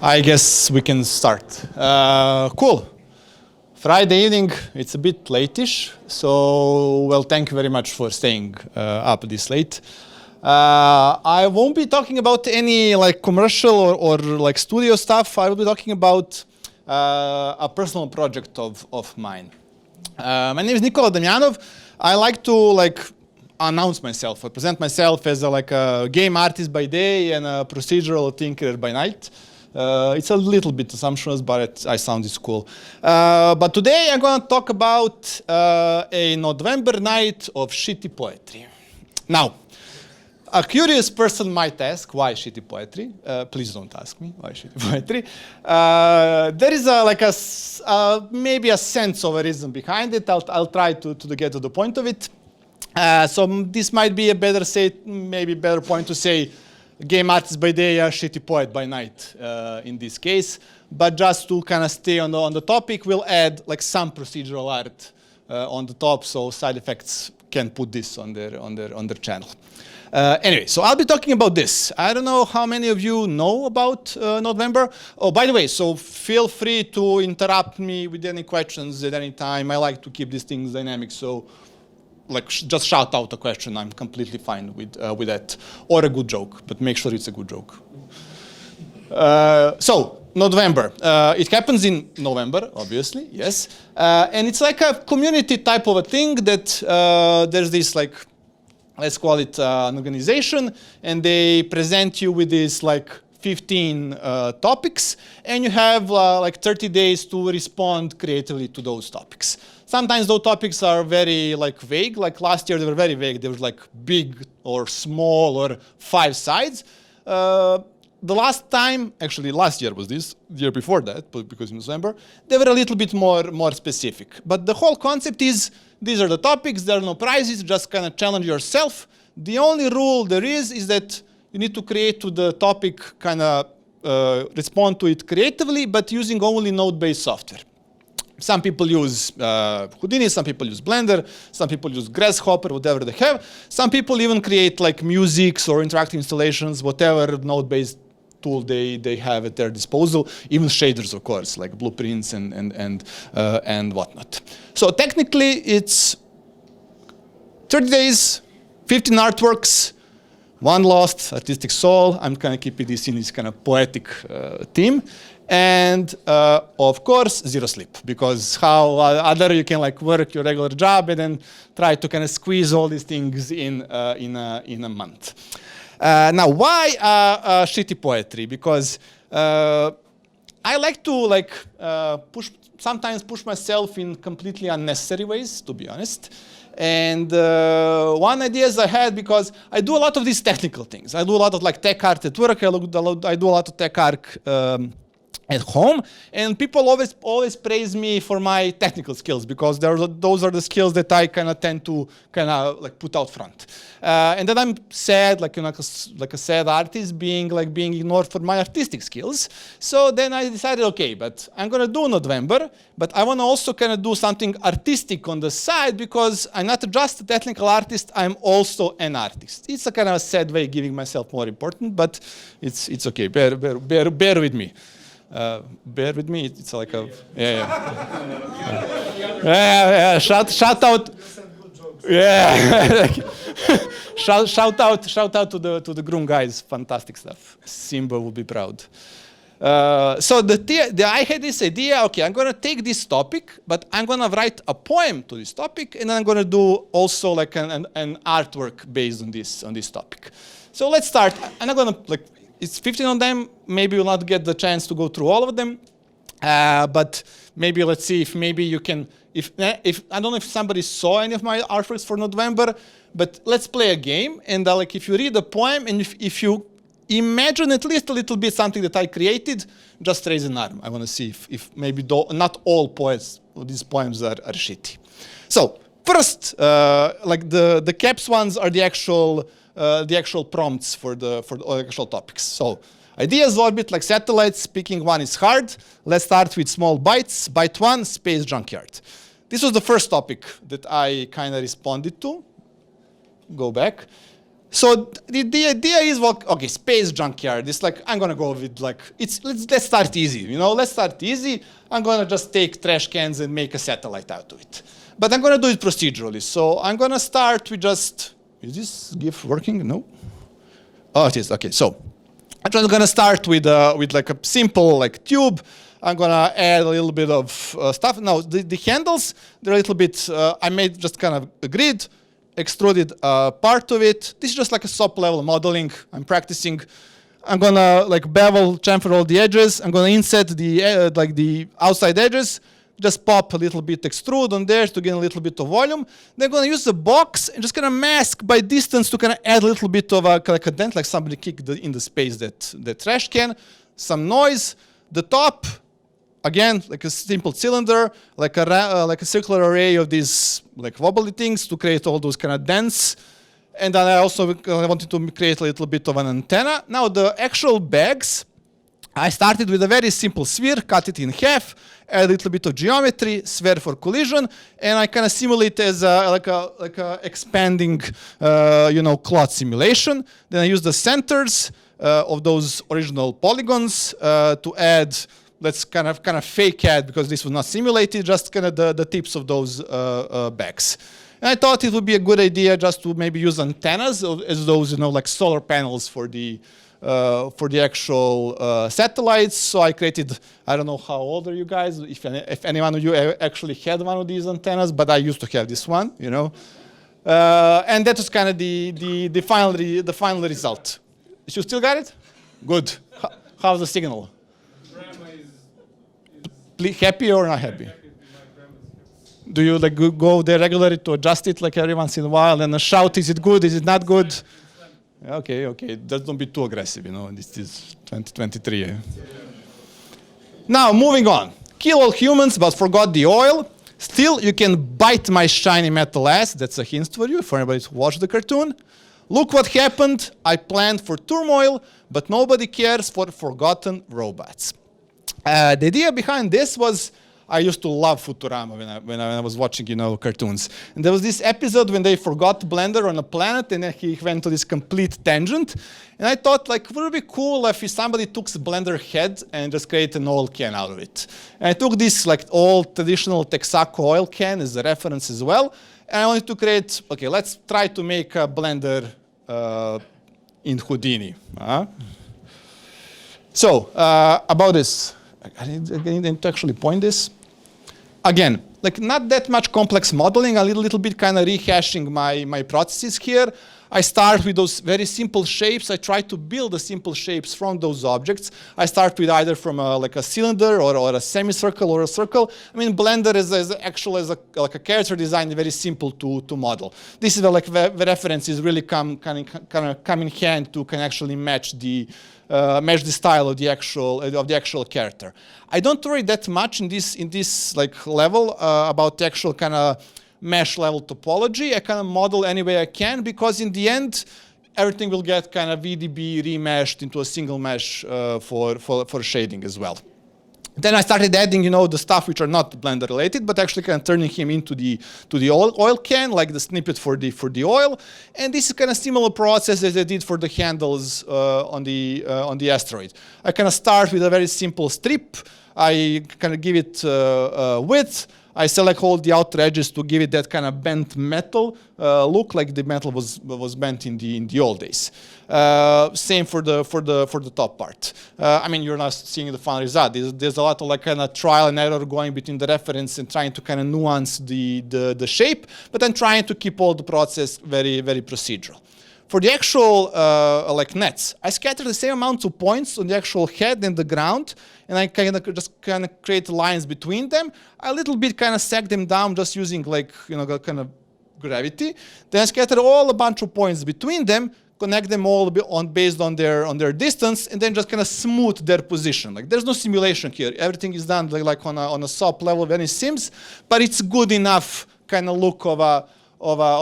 I guess we can start. Cool. Friday evening, it's a bit late-ish, so well, thank you very much for staying up this late. I won't be talking about any like commercial or like studio stuff. I will be talking about a personal project of mine. My name is Nikola Damjanov. I like to announce myself, or present myself as a game artist by day and a procedural thinker by night. It's a little bit assumptuous, but I sound it's cool. But today I'm going to talk about a Nodevember night of shitty poetry. Now, a curious person might ask, why shitty poetry? Please don't ask me why shitty poetry. There is maybe a sense of a reason behind it. I'll try to get to the point of it. So this might be a better point to say game artist by day, a shitty poet by night in this case. But just to kind of stay on the topic, we'll add like some procedural art on the top, so side effects can put this on their channel. Anyway, so I'll be talking about this. I don't know how many of you know about Nodevember. Oh, by the way, so feel free to interrupt me with any questions at any time. I like to keep these things dynamic, so just shout out a question. I'm completely fine with that, or a good joke, but make sure it's a good joke. So Nodevember, it happens in November, obviously, yes, and it's like a community type of a thing that there's this let's call it an organization, and they present you with these 15 topics, and you have 30 days to respond creatively to those topics. Sometimes those topics are very vague. Like last year, they were very vague. They were big or small or 5 sides. The last time, actually last year was this, the year before that, because in December, they were a little bit more specific. But the whole concept is, these are the topics, there are no prizes, just kind of challenge yourself. The only rule there is that you need to create to the topic, kind of respond to it creatively, but using only node-based software. Some people use Houdini, some people use Blender, some people use Grasshopper, whatever they have. Some people even create musics or interactive installations, whatever node-based tool they have at their disposal, even shaders, of course, like blueprints and whatnot. So technically, it's 30 days, 15 artworks, 1 lost artistic soul. I'm kind of keeping this in this kind of poetic theme. And of course, 0 sleep, because how other you can work your regular job and then try to kind of squeeze all these things in a month. Now, why shitty poetry? Because I like to sometimes push myself in completely unnecessary ways, to be honest. And one idea I had, because I do a lot of these technical things. I do a lot of tech art at work. I do a lot of tech art at home, and people always praise me for my technical skills, because those are the skills that I kind of tend to put out front. And then I'm sad, like a sad artist, being ignored for my artistic skills. So then I decided, okay, but I'm gonna do Nodevember, but I want to also kind of do something artistic on the side, because I'm not just a technical artist, I'm also an artist. It's a kind of a sad way of giving myself more important, but it's okay. Bear with me. Bear with me. It's like a yeah. Shout out. Yeah. shout out to the Groom guys. Fantastic stuff. Simba will be proud. So I had this idea. Okay, I'm gonna take this topic, but I'm gonna write a poem to this topic, and then I'm gonna do also an artwork based on this topic. So let's start. I'm not gonna it's 15 of them. Maybe you'll not get the chance to go through all of them, but maybe let's see if maybe you can. If I don't know if somebody saw any of my artworks for Nodevember, but let's play a game. And if you read the poem, and if you imagine at least a little bit something that I created, just raise an arm. I want to see if maybe not all poets of these poems are shitty. So first, the caps ones are the actual prompts for the actual topics. So ideas orbit like satellites. Picking one is hard. Let's start with small bytes. Byte 1, space junkyard. This was the first topic that I kind of responded to. Go back. So the idea is, well, okay, space junkyard. It's like, I'm gonna go with like, let's start easy, you know, let's start easy. I'm gonna just take trash cans and make a satellite out of it. But I'm gonna do it procedurally. So I'm gonna start with just, is this GIF working? No? Oh, it is, okay. So I'm just gonna start with like a simple like tube. I'm gonna add a little bit of stuff. Now the handles, they're a little bit, I made just kind of a grid, extruded part of it. This is just like a SOP level modeling. I'm practicing. I'm gonna like bevel, chamfer all the edges. I'm gonna inset the like the outside edges. Just pop a little bit extrude on there to gain a little bit of volume. Then I'm gonna use the box and just gonna mask by distance to kind of add a little bit of like a dent, like somebody kicked in the space that trash can. Some noise. The top, again, like a simple cylinder, like a circular array of these like wobbly things to create all those kind of dents. And then I also wanted to create a little bit of an antenna. Now the actual bags, I started with a very simple sphere, cut it in half, add a little bit of geometry, sphere for collision, and I kind of simulate as like a expanding, you know, cloth simulation. Then I use the centers of those original polygons to add. Let's kind of fake add, because this was not simulated, just kind of the tips of those bags. And I thought it would be a good idea just to maybe use antennas as those, you know, like solar panels for the actual satellites. So I created, I don't know how old are you guys, if anyone of you actually had one of these antennas, but I used to have this one, you know. And that was kind of the final result. You still got it? Good. How's the signal? Happy or not happy? Do you like go there regularly to adjust it like every once in a while and shout, is it good, is it not good? Okay, just don't be too aggressive, you know, this is 2023. Eh? Now, moving on. Kill all humans, but forgot the oil. Still, you can bite my shiny metal ass. That's a hint for you, for anybody who watched the cartoon. Look what happened. I planned for turmoil, but nobody cares for forgotten robots. The idea behind this was, I used to love Futurama when I was watching, you know, cartoons. And there was this episode when they forgot Blender on a planet, and then he went to this complete tangent. And I thought, like, would it be cool if somebody took Blender head and just created an oil can out of it? And I took this, like, old traditional Texaco oil can as a reference as well. And I wanted to create, okay, let's try to make a Blender in Houdini. So, about this. I need to actually point this. Again, like not that much complex modeling, a little bit kind of rehashing my processes here. I start with those very simple shapes. I try to build the simple shapes from those objects. I start with either from like a cylinder or a semicircle or a circle. I mean, Blender is like a character design, very simple to model. This is where like the references really come in hand to can actually match the style of the actual character. I don't worry that much in this like level about the actual kind of mesh level topology. I kind of model any way I can, because in the end, everything will get kind of VDB remeshed into a single mesh for shading as well. Then I started adding, you know, the stuff which are not Blender related, but actually kind of turning him into the oil can, like the snippet for the oil. And this is kind of similar process as I did for the handles on the asteroid. I kind of start with a very simple strip. I kind of give it width. I select all the outer edges to give it that kind of bent metal look, like the metal was bent in the old days. Same for the top part. I mean, you're not seeing the final result. There's a lot of like kind of trial and error going between the reference and trying to kind of nuance the shape, but I'm trying to keep all the process very, very procedural. For the actual like nets, I scatter the same amount of points on the actual head and the ground, and I just create lines between them. I a little bit kind of sag them down just using like, you know, kind of gravity. Then I scatter a bunch of points between them, connect them all based on their distance, and then just kind of smooth their position. Like there's no simulation here. Everything is done like on a SOP level of any sims, but it's good enough kind of look of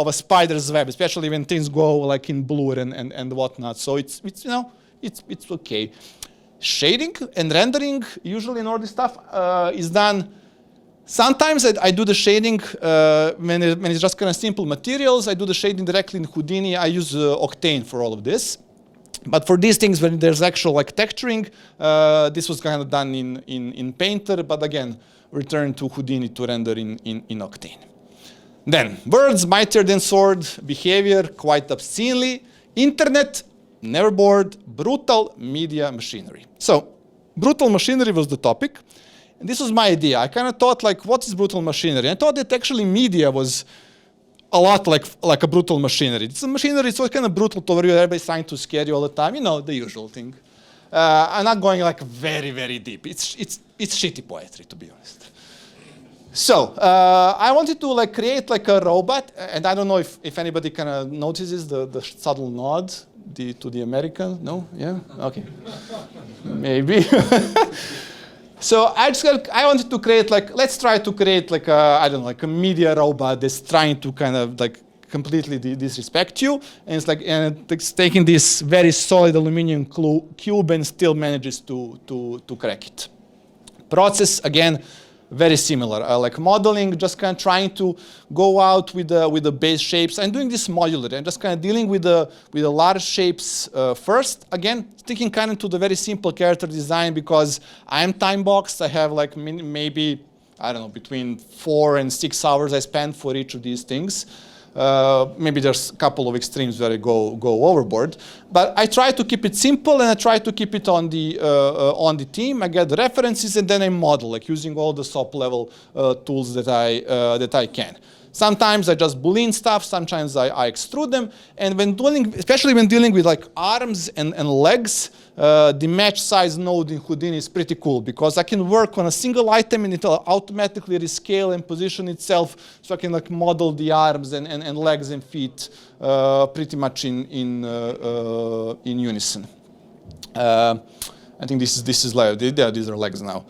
a spider's web, especially when things go like in blur and whatnot. So it's you know, it's okay. Shading and rendering, usually in all this stuff, is done Sometimes I do the shading when it's just kind of simple materials. I do the shading directly in Houdini. I use Octane for all of this. But for these things, when there's actual like texturing, this was kind of done in Painter, but again, return to Houdini to render in Octane. Then, words mightier than sword, behavior quite obscenely, internet, never bored, brutal media machinery. So, brutal machinery was the topic. And this was my idea. I kind of thought, like, what is brutal machinery? I thought that actually media was a lot like a brutal machinery. It's a machinery, so it's kind of brutal to you. Everybody's trying to scare you all the time. You know, the usual thing. I'm not going like very, very deep. It's shitty poetry, to be honest. So I wanted to like create like a robot, and I don't know if anybody kind of notices the subtle nod to the American. No? Yeah? Okay. Maybe. So I wanted to create like, let's try to create like a, I don't know, like a media robot that's trying to kind of like completely disrespect you. And it's like, and it's taking this very solid aluminum cube and still manages to crack it. Process, again, very similar, like modeling, just kind of trying to go out with the base shapes. I'm doing this modularly. I'm just kind of dealing with the large shapes first. Again, sticking kind of to the very simple character design because I'm time boxed. I have like maybe, I don't know, between 4 and 6 hours I spend for each of these things. Maybe there's a couple of extremes where I go overboard, but I try to keep it simple and I try to keep it on the team. I get the references and then I model, like using all the SOP level tools that I can. Sometimes I just Boolean stuff, sometimes I extrude them, and when dealing, especially when dealing with like arms and legs, the match size node in Houdini is pretty cool because I can work on a single item and it'll automatically rescale and position itself, so I can like model the arms and legs and feet pretty much in unison. I think this is like, these are legs now.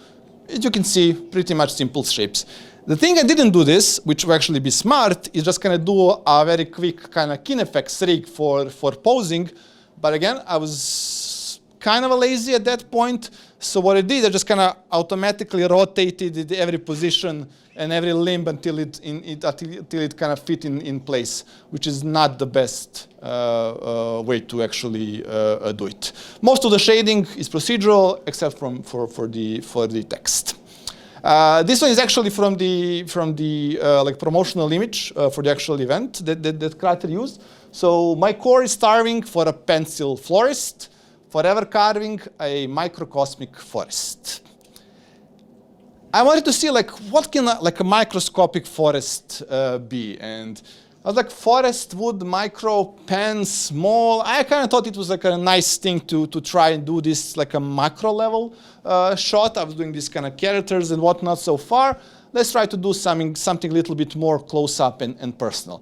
As you can see, pretty much simple shapes. The thing I didn't do this, which would actually be smart, is just kind of do a very quick kind of kinefx rig for posing. But again, I was kind of lazy at that point. So what I did, I just kind of automatically rotated every position and every limb until it kind of fit in place, which is not the best way to actually do it. Most of the shading is procedural, except for the text. This one is actually from the like promotional image for the actual event that Crater used. So my core is starving for a pencil florist, forever carving a microcosmic forest. I wanted to see like what can like a microscopic forest be, and I was like forest, wood, micro, pen, small. I kind of thought it was like a nice thing to try and do this like a macro level shot. I was doing these kind of characters and whatnot so far. Let's try to do something a little bit more close up and personal.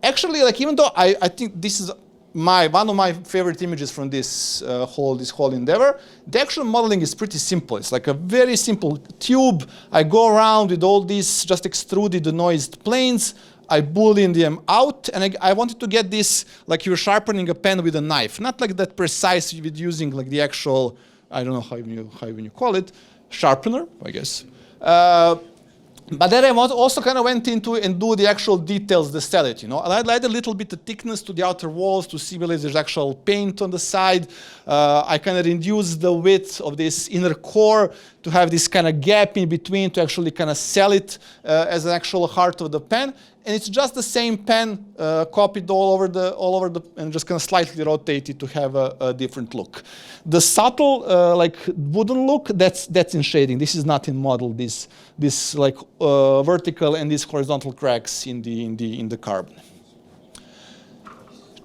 Actually, like even though I think this is one of my favorite images from this whole endeavor, the actual modeling is pretty simple. It's like a very simple tube. I go around with all these just extruded denoised planes. I Boolean them out, and I wanted to get this like you're sharpening a pen with a knife, not like that precise with using like the actual, I don't know how even you call it, sharpener, I guess. But then I also kind of went into and do the actual details, the stellate, you know. I add a little bit of thickness to the outer walls to simulate there's actual paint on the side. I kind of reduced the width of this inner core to have this kind of gap in between to actually kind of sell it as an actual heart of the pen. And it's just the same pen copied all over the, and just kind of slightly rotated to have a different look. The subtle like wooden look, that's in shading. This is not in model. This like vertical and these horizontal cracks in the carbon.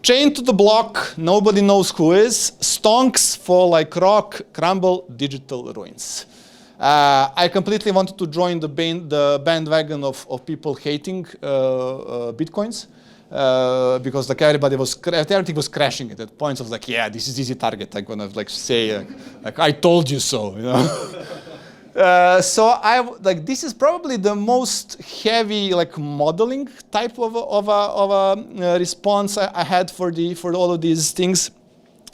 Chained to the block, nobody knows who is. Stonks fall like rock, crumble digital ruins. I completely wanted to join the bandwagon of people hating bitcoins because like everything was crashing at that point. So I was like, yeah, this is easy target. I'm gonna like say like I told you so, you know. So this is probably the most heavy like modeling type of a response I had for all of these things.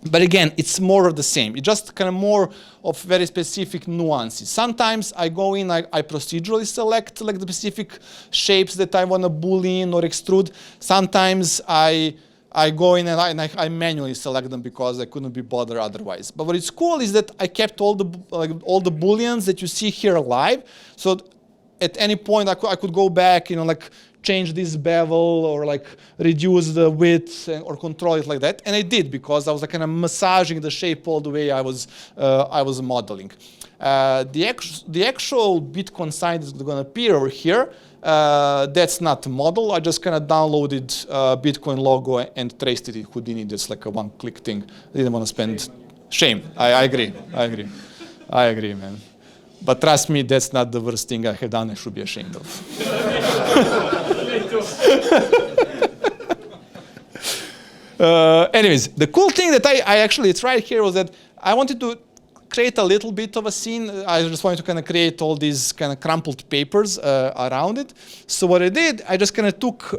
But again, it's more of the same. It's just kind of more of very specific nuances. Sometimes I go in, I procedurally select like the specific shapes that I want to boolean or extrude. Sometimes I go in and I manually select them because I couldn't be bothered otherwise. But what is cool is that I kept all the booleans that you see here alive. So at any point I could go back, like change this bevel or like reduce the width or control it like that. And I did, because I was like kind of massaging the shape all the way I was modeling. The actual Bitcoin site is going to appear over here. That's not a model. I just kind of downloaded Bitcoin logo and traced it in Houdini. That's like a one-click thing. I didn't want to spend. Shame. I agree, man. But trust me, that's not the worst thing I have done. I should be ashamed of. Anyways, the cool thing that I actually tried here was that I wanted to create a little bit of a scene. I just wanted to kind of create all these kind of crumpled papers around it. So what I did, I just kind of took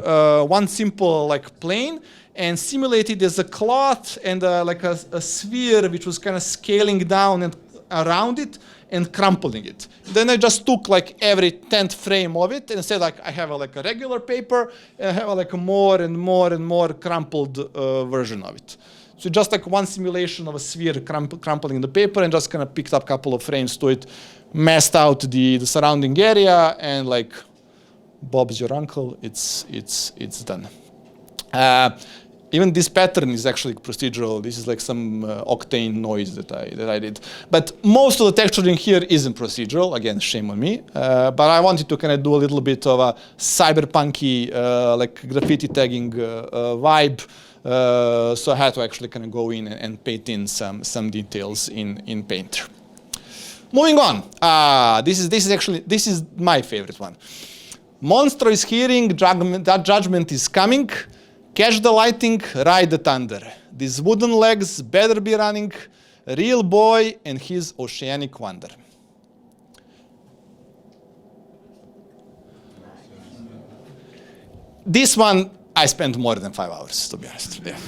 one simple like plane and simulated as a cloth and like a sphere which was kind of scaling down and around it and crumpling it. Then I just took like every 10th frame of it and said like I have like a regular paper and I have like a more and more crumpled version of it. So just like one simulation of a sphere crumpling the paper, and just kind of picked up a couple of frames to it, masked out the surrounding area, and like Bob's your uncle, it's done. Even this pattern is actually procedural. This is like some octane noise that I did. But most of the texturing here isn't procedural. Again, shame on me. But I wanted to kind of do a little bit of a cyberpunky, like graffiti tagging vibe. So I had to actually kind of go in and paint in some details in Painter. Moving on. This is my favorite one. Monster is hearing, judgment is coming. Catch the lightning, ride the thunder. These wooden legs better be running. Real boy and his Oceanic Wonder. This one, I spent more than 5 hours, to be honest. Yeah.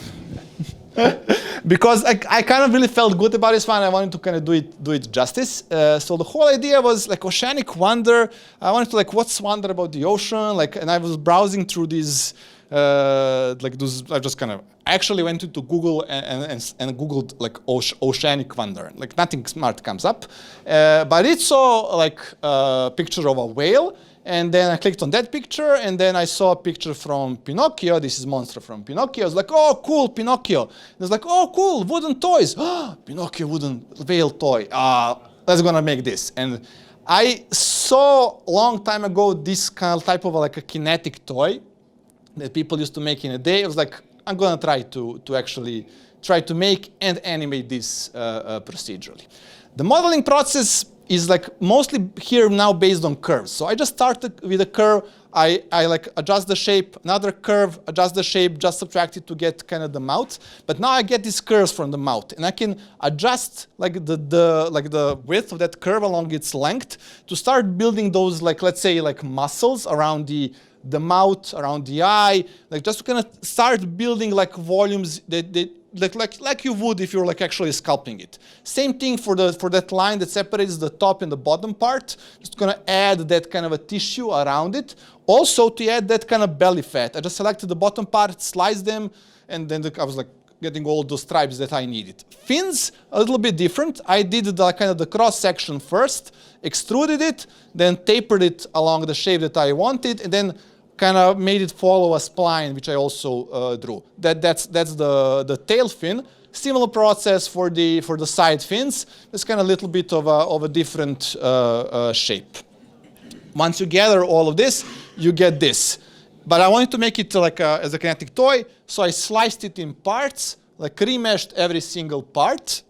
Because I kind of really felt good about this one. I wanted to kind of do it justice. So the whole idea was like Oceanic Wonder. I wanted to like, what's wonder about the ocean? Like, and I was browsing through these, like those. I just kind of actually went into Google and Googled like Oceanic Wonder. Like nothing smart comes up, but it saw like a picture of a whale. And then I clicked on that picture, and then I saw a picture from Pinocchio. This is Monster from Pinocchio. I was like, oh, cool, Pinocchio. And I was like, oh, cool, wooden toys. Oh, Pinocchio wooden whale toy. Let's gonna make this. And I saw a long time ago this kind of type of like a kinetic toy that people used to make in a day. I was like, I'm gonna try to actually try to make and animate this procedurally. The modeling process is like mostly here now based on curves. So I just started with a curve. I like adjust the shape, another curve, adjust the shape, just subtract it to get kind of the mouth. But now I get these curves from the mouth, and I can adjust like the width of that curve along its length to start building those, like, let's say like muscles around the mouth, around the eye, like just to kind of start building like volumes that like you would if you're like actually sculpting it. Same thing for that line that separates the top and the bottom part. Just gonna add that kind of a tissue around it. Also to add that kind of belly fat. I just selected the bottom part, sliced them, and then I was like getting all those stripes that I needed. Fins, a little bit different. I did the cross section first, extruded it, then tapered it along the shape that I wanted, and then kind of made it follow a spline, which I also drew. That's the tail fin. Similar process for the side fins. It's kind of a little bit of a different shape. Once you gather all of this, you get this. But I wanted to make it like as a kinetic toy, so I sliced it in parts, like remeshed every single part.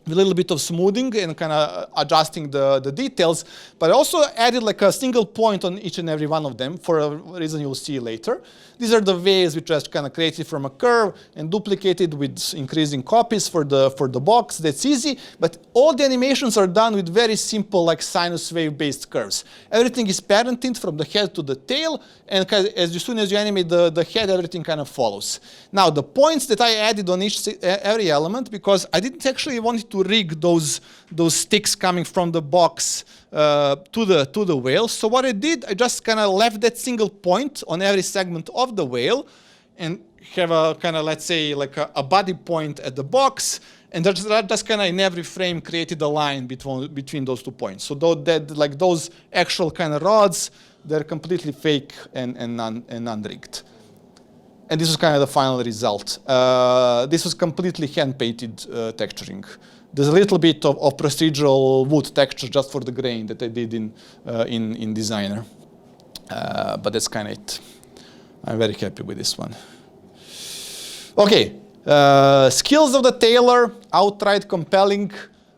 with a little bit of smoothing and kind of adjusting the details, but I also added like a single point on each and every one of them for a reason you'll see later. These are the ways which I just kind of created from a curve and duplicated with increasing copies for the box. That's easy, but all the animations are done with very simple like sinus wave-based curves. Everything is parented from the head to the tail, and as soon as you animate the head, everything kind of follows. Now, the points that I added on every element, because I didn't actually want to rig those sticks coming from the box to the whale. So what I did, I just kind of left that single point on every segment of the whale and have a kind of, let's say, like a body point at the box, and that just kind of in every frame created a line between those 2 points. So like those actual kind of rods, they're completely fake and unrigged. And this was kind of the final result. This was completely hand-painted texturing. There's a little bit of procedural wood texture just for the grain that I did in Designer. But that's kind of it. I'm very happy with this one. Okay, skills of the Tailor, outright compelling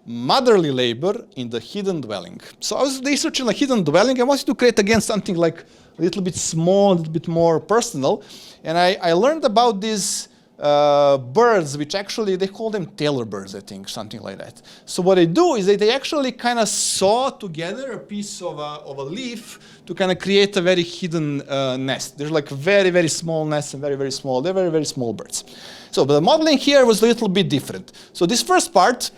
motherly labor in the hidden dwelling. So I was researching a hidden dwelling. I wanted to create again something like a little bit small, a little bit more personal. And I learned about these birds, which actually, they call them Tailor birds, I think, something like that. So what they do is they actually kind of saw together a piece of a leaf to kind of create a very hidden nest. They're like very, very small nests and very, very small. They're very, very small birds. So the modeling here was a little bit different. So this first part,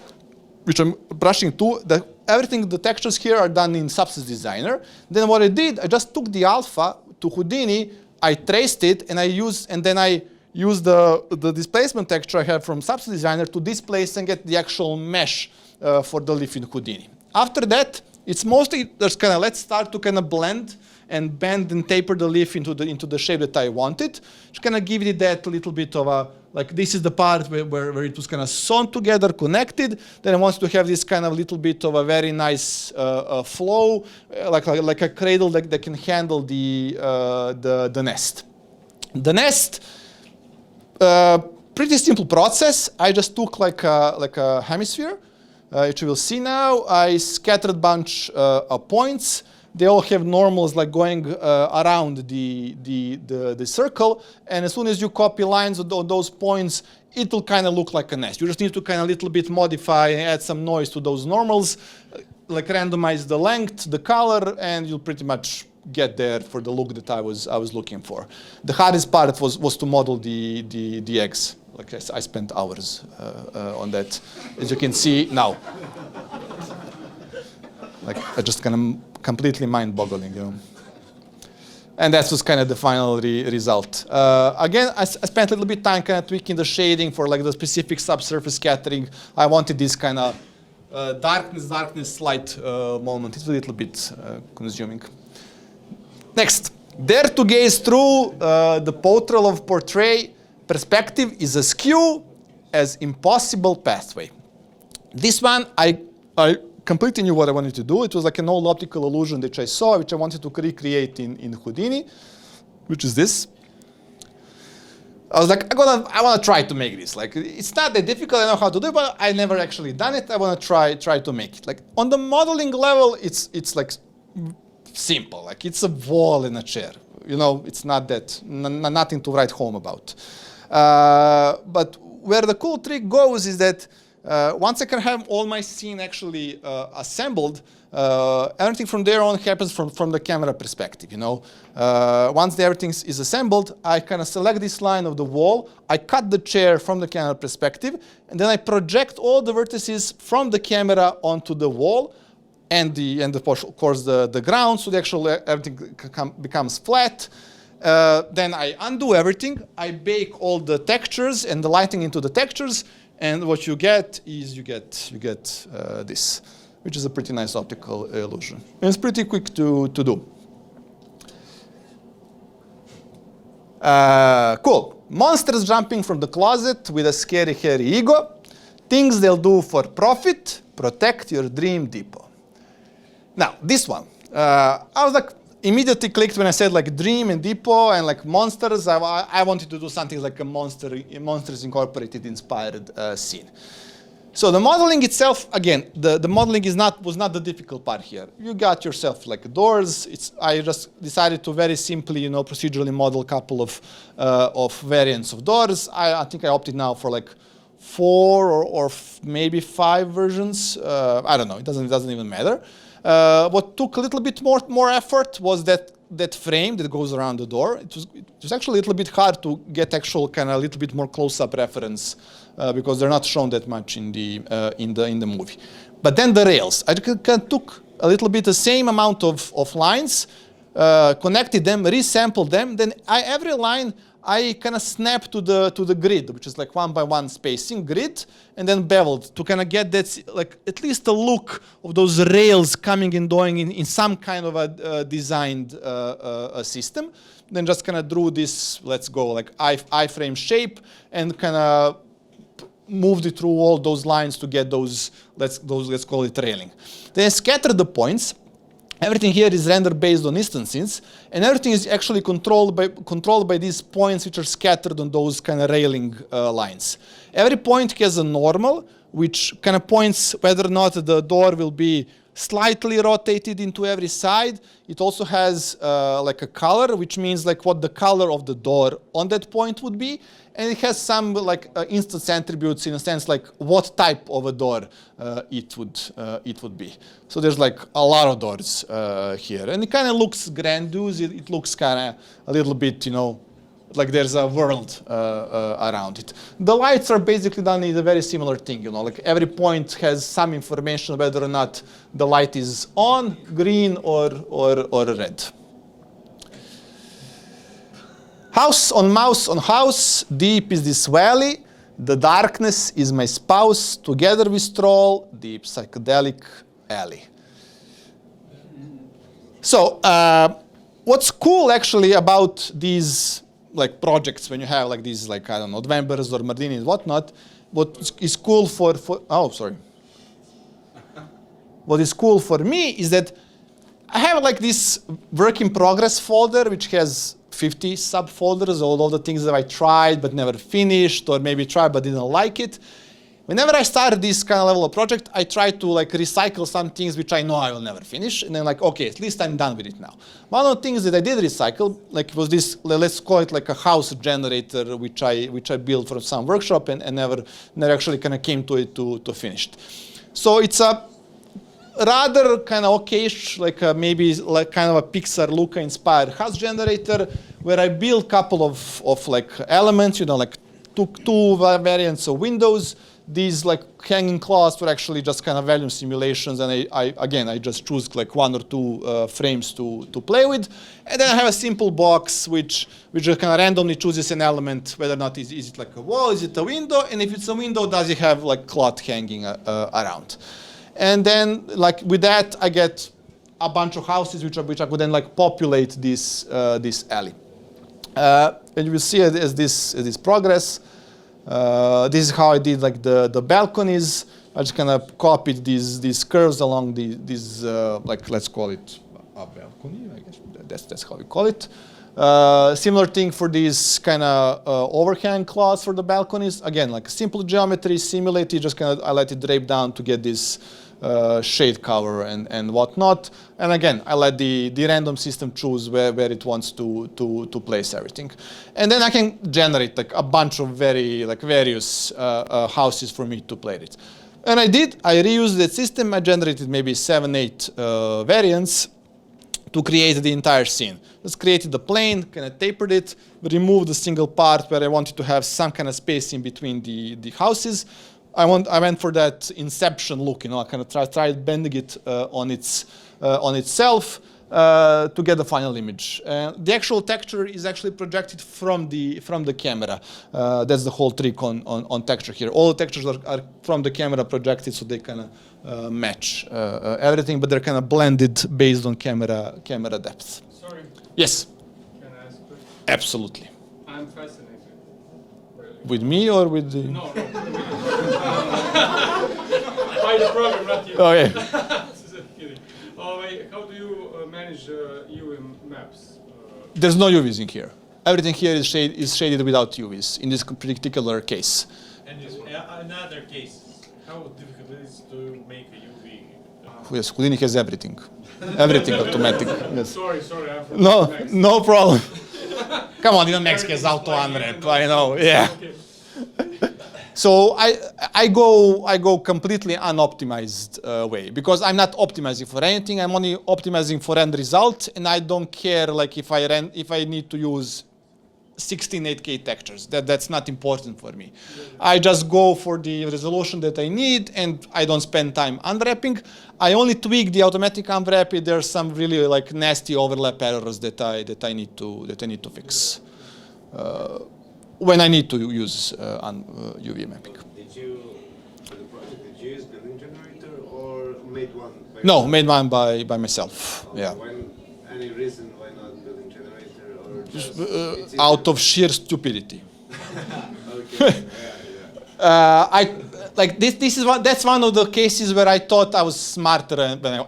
which I'm brushing to, everything, the textures here are done in Substance Designer. Then what I did, I just took the alpha to Houdini, I traced it, and then I used the displacement texture I have from Substance Designer to displace and get the actual mesh for the leaf in Houdini. After that, it's mostly just kind of, let's start to kind of blend and bend and taper the leaf into the shape that I wanted. Just kind of give it that little bit of a, like this is the part where it was kind of sewn together, connected. Then I wanted to have this kind of little bit of a very nice flow, like a cradle that can handle the nest. The nest, pretty simple process. I just took like a hemisphere, which you will see now. I scattered a bunch of points. They all have normals like going around the circle, and as soon as you copy lines on those points, it will kind of look like a nest. You just need to kind of little bit modify and add some noise to those normals, like randomize the length, the color, and you'll pretty much get there for the look that I was looking for. The hardest part was to model the eggs. Like I spent hours on that, as you can see now. Like I just kind of completely mind-boggling, you know. And that was kind of the final result. Again, I spent a little bit of time kind of tweaking the shading for like the specific subsurface scattering. I wanted this kind of darkness light moment. It's a little bit consuming. Next, dare to gaze through the portal of portray. Perspective is askew as impossible pathway. This one, I completely knew what I wanted to do. It was like an old optical illusion that I saw, which I wanted to recreate in Houdini, which is this. I was like, I want to try to make this. Like, it's not that difficult. I know how to do it, but I never actually done it. I want to try to make it. Like on the modeling level, it's like simple. Like it's a wall and a chair. You know, it's not that nothing to write home about. But where the cool trick goes is that once I can have all my scene actually assembled, everything from there on happens from the camera perspective, you know. Once everything is assembled, I kind of select this line of the wall, I cut the chair from the camera perspective, and then I project all the vertices from the camera onto the wall and of course the ground, so the actual everything becomes flat. Then I undo everything, I bake all the textures and the lighting into the textures, and what you get is you get this, which is a pretty nice optical illusion. And it's pretty quick to do. Cool. Monsters jumping from the closet with a scary, hairy ego. Things they'll do for profit. Protect your dream depot. Now, this one. I was like, immediately clicked when I said like dream and depot and like monsters. I wanted to do something like a Monsters Incorporated inspired scene. So the modeling itself, again, the modeling was not the difficult part here. You got yourself like doors. I just decided to very simply, procedurally model a couple of variants of doors. I think I opted now for like 4 or maybe 5 versions. I don't know. It doesn't even matter. What took a little bit more effort was that frame that goes around the door. It was actually a little bit hard to get actual kind of a little bit more close-up reference because they're not shown that much in the movie. But then the rails. I took a little bit the same amount of lines, connected them, resampled them. Then every line I kind of snapped to the grid, which is like 1 by 1 spacing grid, and then beveled to kind of get that like at least a look of those rails coming and going in some kind of a designed a system. Then just kind of drew this, let's go like I-frame shape, and kind of moved it through all those lines to get those let's call it railing. Then scatter the points. Everything here is rendered based on instances, and everything is actually controlled by these points which are scattered on those kind of railing lines. Every point has a normal, which kind of points whether or not the door will be slightly rotated into every side. It also has like a color, which means like what the color of the door on that point would be. And it has some like instance attributes in a sense like what type of a door it would be. So there's like a lot of doors here. And it kind of looks grandiose. It looks kind of a little bit, like there's a world around it. The lights are basically done in a very similar thing, like every point has some information whether or not the light is on, green, or red. House on mouse on house, deep is this valley, the darkness is my spouse, together we stroll, deep psychedelic alley. So what's cool actually about these like projects when you have like these like, I don't know, Nodevembers or Mardinis and whatnot, what is cool what is cool for me is that I have like this work in progress folder which has 50 subfolders, all the things that I tried but never finished, or maybe tried but didn't like it. Whenever I start this kind of level of project, I try to like recycle some things which I know I will never finish, and then like, okay, at least I'm done with it now. One of the things that I did recycle, like was this, let's call it like a house generator, which I built from some workshop and never actually kind of came to it to finished. So it's a rather kind of okayish, like maybe like kind of a Pixar Luca inspired house generator, where I built a couple of like elements, like two variants of windows. These like hanging cloths were actually just kind of volume simulations, and I just choose like 1 or 2 frames to play with, and then I have a simple box which just kind of randomly chooses an element, whether or not is it like a wall, is it a window, and if it's a window, does it have like cloth hanging around? And then like with that, I get a bunch of houses which I could then like populate this alley. And you will see as this progress. This is how I did like the balconies. I just kind of copied these curves along these like, let's call it a balcony. I guess that's how we call it. Similar thing for these kind of overhang cloths for the balconies. Again, like a simple geometry simulated. Just kind of I let it drape down to get this shade cover and whatnot. And again, I let the random system choose where it wants to place everything. And then I can generate like a bunch of various houses for me to play it. And I reused that system. I generated maybe 7-8 variants to create the entire scene. Just created the plane, kind of tapered it, removed the single part where I wanted to have some kind of space in between the houses. I went for that Inception look, I kind of tried bending it on itself to get the final image. The actual texture is actually projected from the camera. That's the whole trick on texture here. All the textures are from the camera projected, so they kind of match everything, but they're kind of blended based on camera depth. Sorry. Yes. Can I ask a question? Absolutely. I'm fascinated. Really. With me or with the? No. By the program, not you. Okay. Kidding. How do you manage UV maps? There's no UVs in here. Everything here is shaded without UVs in this particular case. And in other cases? How difficult it is to make a UV? Yes, Houdini has everything. Everything automatic. Yes. Sorry, I forgot. No, Next. no problem. Come on, even Max has auto unwrap. I know. Yeah. Okay. So I go completely unoptimized way because I'm not optimizing for anything. I'm only optimizing for end result, and I don't care like if I need to use 16 8K textures. That's not important for me. I just go for the resolution that I need, and I don't spend time unwrapping. I only tweak the automatic unwrap if there's some really like nasty overlap errors that I need to fix. When I need to use UV mapping. Did you, for the project, did you use building generator or made one? No, made one by myself. Yeah. Any reason why not building generator or just Out of sheer stupidity. Okay. I like this is that's one of the cases where I thought I was smarter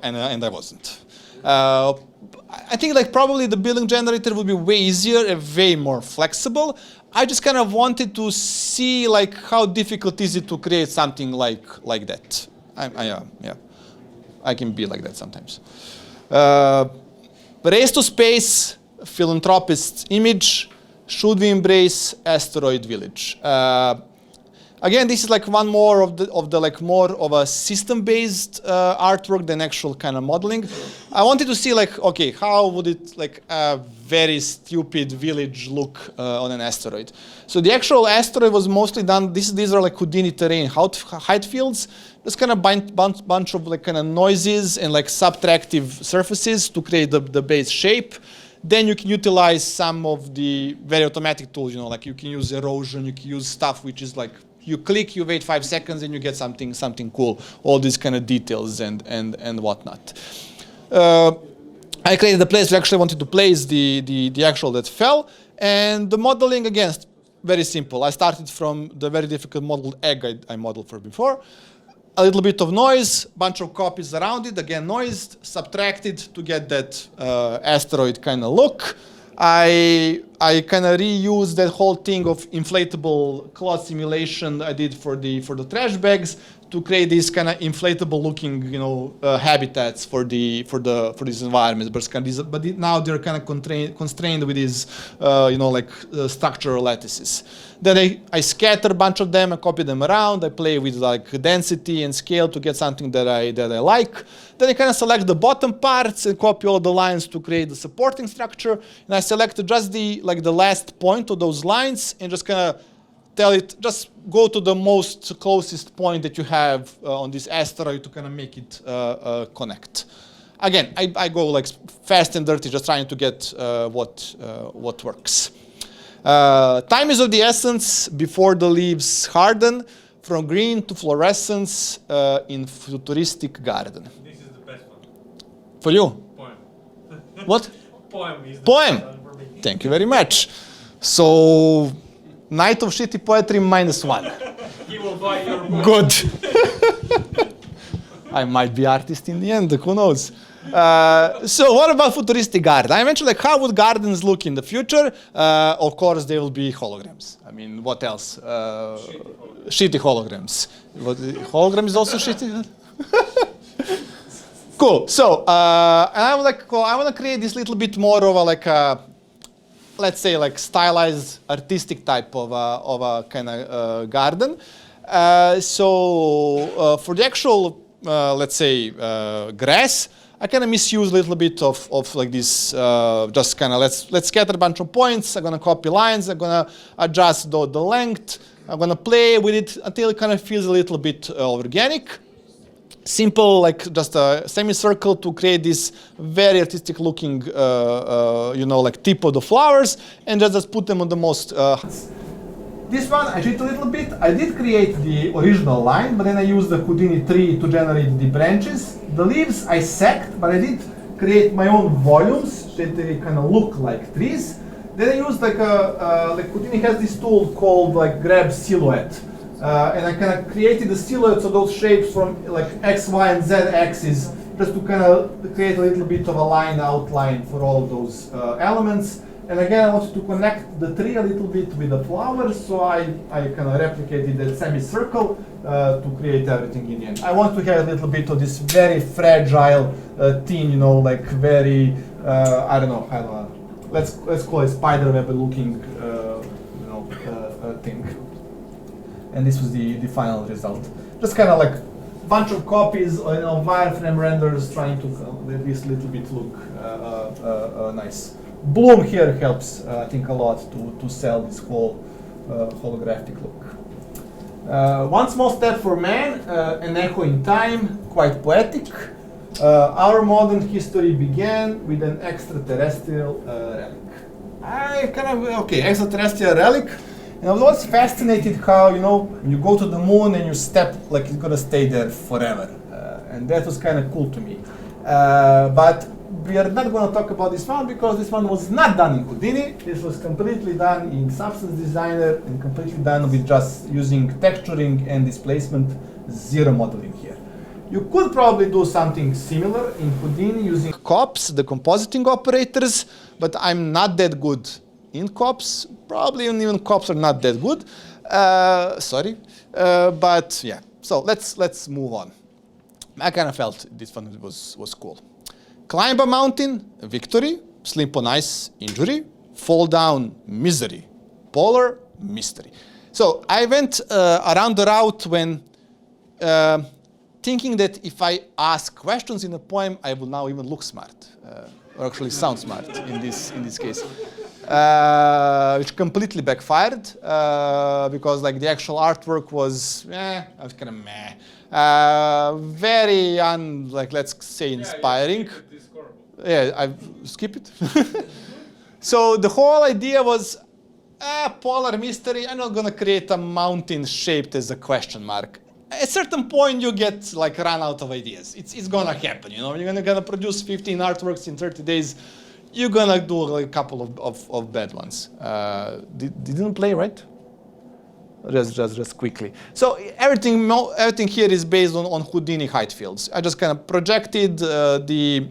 and I wasn't. I think like probably the building generator would be way easier and way more flexible. I just kind of wanted to see like how difficult is it to create something like that. I can be like that sometimes. Race to space, philanthropist image. Should we embrace Asteroid Village? Again, this is like one more of the like more of a system-based artwork than actual kind of modeling. I wanted to see like, okay, how would it like a very stupid village look on an asteroid? So the actual asteroid was mostly done. These are like Houdini terrain height fields. Just kind of bunch of like kind of noises and like subtractive surfaces to create the base shape. Then you can utilize some of the very automatic tools. You know, like you can use erosion. You can use stuff which is like. You click, you wait 5 seconds, and you get something cool. All these kind of details and whatnot. I created a place we actually wanted to place the actual that fell, and the modeling again very simple. I started from the very difficult modeled egg I modeled for before. A little bit of noise, bunch of copies around it, again noised, subtracted to get that asteroid kind of look. I kind of reused that whole thing of inflatable cloth simulation I did for the trash bags to create these kind of inflatable looking, you know, habitats for these environments. But now they're kind of constrained with these, you know, like structural lattices. Then I scatter a bunch of them, I copy them around, I play with like density and scale to get something that I like. Then I kind of select the bottom parts and copy all the lines to create the supporting structure. And I select just the last point of those lines and just kind of tell it, just go to the most closest point that you have on this asteroid to kind of make it connect. Again, I go like fast and dirty, just trying to get what works. Time is of the essence before the leaves harden, from green to fluorescence in Futuristic Garden. This is the best one. For you? Poem. What? Poem is the Poem. best one for me. Thank you very much. So, Night of Shitty Poetry -1. He will buy your book. Good. I might be artist in the end, who knows? So what about Futuristic Garden? I mentioned like how would gardens look in the future? Of course, they will be holograms. I mean, what else? Shitty holograms. Hologram is also shitty? Cool. So and I want to create this little bit more of a like a, let's say like stylized artistic type of a kind of garden. So for the actual let's say grass, I kind of misuse a little bit of like this, just kind of let's scatter a bunch of points. I'm gonna copy lines. I'm gonna adjust the length. I'm gonna play with it until it kind of feels a little bit organic. Simple, like just a semicircle to create this very artistic looking, you know, like tip of the flowers, and just put them on the most. This one I cheated a little bit. I did create the original line, but then I used the Houdini tree to generate the branches. The leaves I sacked, but I did create my own volumes that they kind of look like trees. Then I used like Houdini has this tool called like grab silhouette, and I kind of created the silhouettes of those shapes from like X, Y, and Z axes, just to kind of create a little bit of a line outline for all of those elements. And again, I wanted to connect the tree a little bit with the flowers, so I kind of replicated the semicircle to create everything in the end. I want to have a little bit of this very fragile theme, you know, like very, I don't know, let's call it spiderweb looking, thing. And this was the final result. Just kind of like a bunch of copies, wireframe renders trying to let this little bit look nice. Bloom here helps, I think, a lot to sell this whole holographic look. One small step for man, an echo in time, quite poetic. Our modern history began with an extraterrestrial relic. Extraterrestrial relic. And I was fascinated how, when you go to the moon and you step, like it's gonna stay there forever. And that was kind of cool to me. But we are not going to talk about this one because this one was not done in Houdini. This was completely done in Substance Designer and completely done with just using texturing and displacement, zero modeling here. You could probably do something similar in Houdini using COPs, the compositing operators, but I'm not that good in COPs. Probably even COPs are not that good. But yeah, so let's move on. I kind of felt this one was cool. Climb a mountain, victory. Slip on ice, injury. Fall down, misery. Polar, mystery. So I went around the route when thinking that if I ask questions in a poem, I will now even look smart, or actually sound smart in this case, which completely backfired because like the actual artwork was, I was kind of meh, very let's say inspiring. Yeah, I skip it. So the whole idea was polar mystery. I'm not gonna create a mountain shaped as a question mark. At a certain point, you get like run out of ideas. It's gonna happen, You're gonna produce 15 artworks in 30 days. You're gonna do like a couple of bad ones. Didn't play, right? Just quickly. So everything here is based on Houdini height fields. I just kind of projected the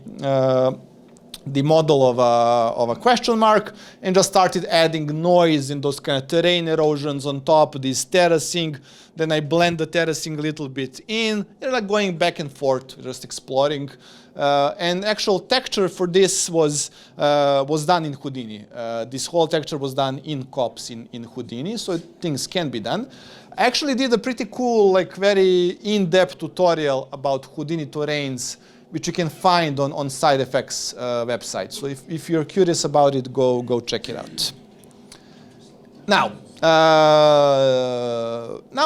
model of a question mark and just started adding noise in those kind of terrain erosions on top, this terracing. Then I blend the terracing a little bit in, like going back and forth, just exploring. And actual texture for this was done in Houdini. This whole texture was done in COPs in Houdini, so things can be done. I actually did a pretty cool, like very in-depth tutorial about Houdini terrains, which you can find on Side Effects website. So if you're curious about it, go check it out. Now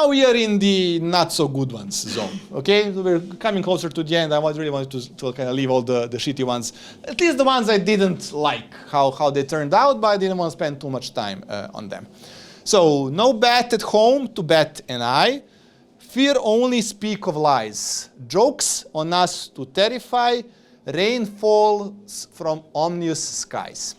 we are in the not so good ones zone. Okay, so we're coming closer to the end. I really wanted to kind of leave all the shitty ones, at least the ones I didn't like how they turned out, but I didn't want to spend too much time on them. So no bat at home to bat an eye. Fear only speak of lies. Jokes on us to terrify. Rain falls from ominous skies.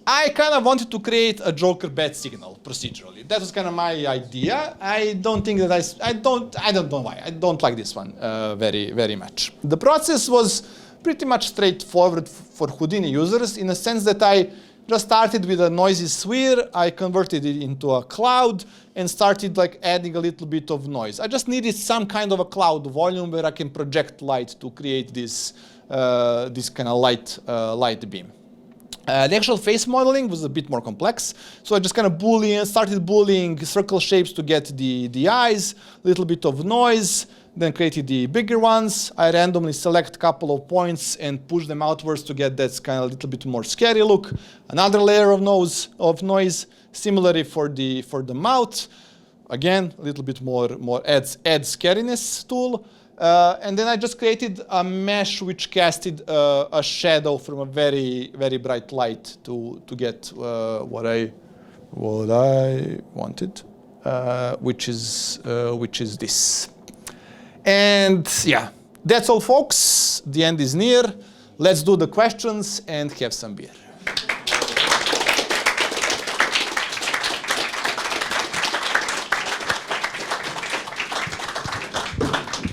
I kind of wanted to create a Joker bat signal procedurally. That was kind of my idea. I don't think that I don't know why. I don't like this one very, very much. The process was pretty much straightforward for Houdini users in the sense that I just started with a noisy sphere. I converted it into a cloud and started like adding a little bit of noise. I just needed some kind of a cloud volume where I can project light to create this kind of light beam. The actual face modeling was a bit more complex, so I just kind of started booleaning circle shapes to get the eyes, a little bit of noise, then created the bigger ones. I randomly select a couple of points and push them outwards to get that kind of a little bit more scary look. Another layer of noise. Similarly for the mouth. Again, a little bit more add scariness tool. And then I just created a mesh which casted a shadow from a very, very bright light to get what I wanted, which is this. And yeah, that's all, folks. The end is near. Let's do the questions and have some beer.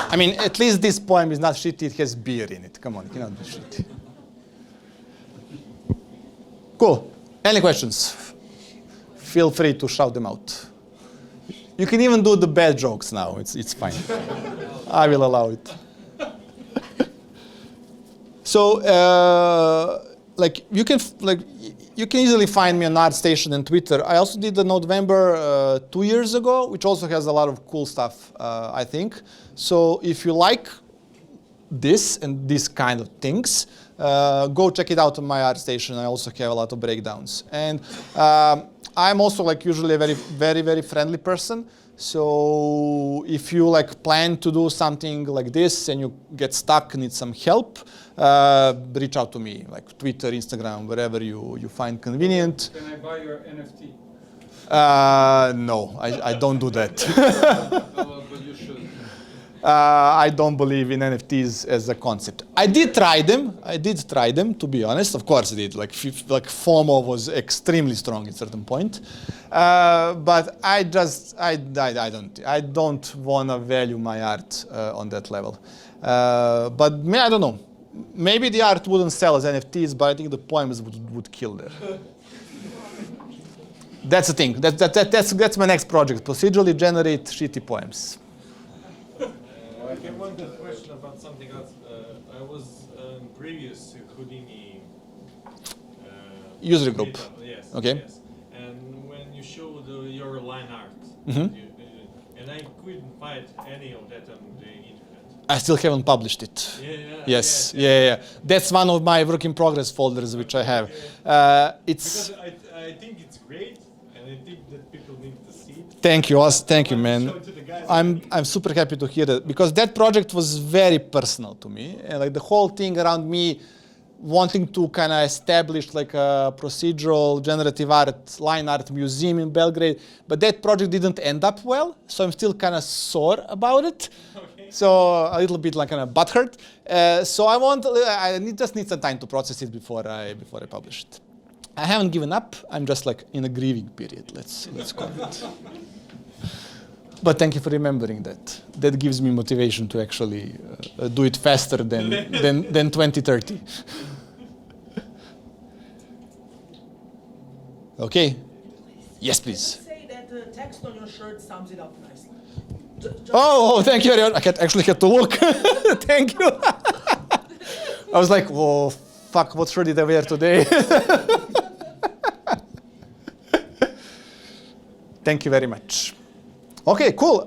I mean, at least this poem is not shitty, it has beer in it. Come on, it cannot be shitty. Cool. Any questions? Feel free to shout them out. You can even do the bad jokes now. It's fine. I will allow it. So, like you can easily find me on ArtStation and Twitter. I also did the Nodevember 2 years ago, which also has a lot of cool stuff, I think. So if you like this and these kind of things, go check it out on my ArtStation. I also have a lot of breakdowns. And I'm also like usually a very friendly person. So if you like plan to do something like this and you get stuck, need some help, reach out to me, like Twitter, Instagram, wherever you find convenient. Can I buy your NFT? No, I don't do that. But you should. I don't believe in NFTs as a concept. I did try them, to be honest. Of course I did. Like FOMO was extremely strong at a certain point. But I don't want to value my art on that level. But I don't know. Maybe the art wouldn't sell as NFTs, but I think the poems would kill there. That's the thing. That's my next project. Procedurally generate shitty poems. I have one question about something else. I was previous Houdini User group. Yes. Okay. Yes. And when you showed your line art, Mm-hmm. and I couldn't find any of that on the internet. I still haven't published it. Yeah. Yes. Yeah. That's one of my work in progress folders which I have. It's. Because I think it's great, and I think that people need to see it. Thank you, thank you, man. Show it to the guys. I'm super happy to hear that because that project was very personal to me, and like the whole thing around me wanting to kind of establish like a procedural generative art line art museum in Belgrade, but that project didn't end up well, so I'm still kind of sore about it. Okay. So a little bit like kind of butthurt. So I just need some time to process it before I publish it. I haven't given up. I'm just like in a grieving period. Let's call it. But thank you for remembering that. That gives me motivation to actually do it faster than 2030. Okay. Yes, please. Say that the text on your shirt sums it up nicely. Oh, thank you very much. I actually had to look. Thank you. I was like, whoa, fuck, what shirt did I wear today? Thank you very much. Okay, cool.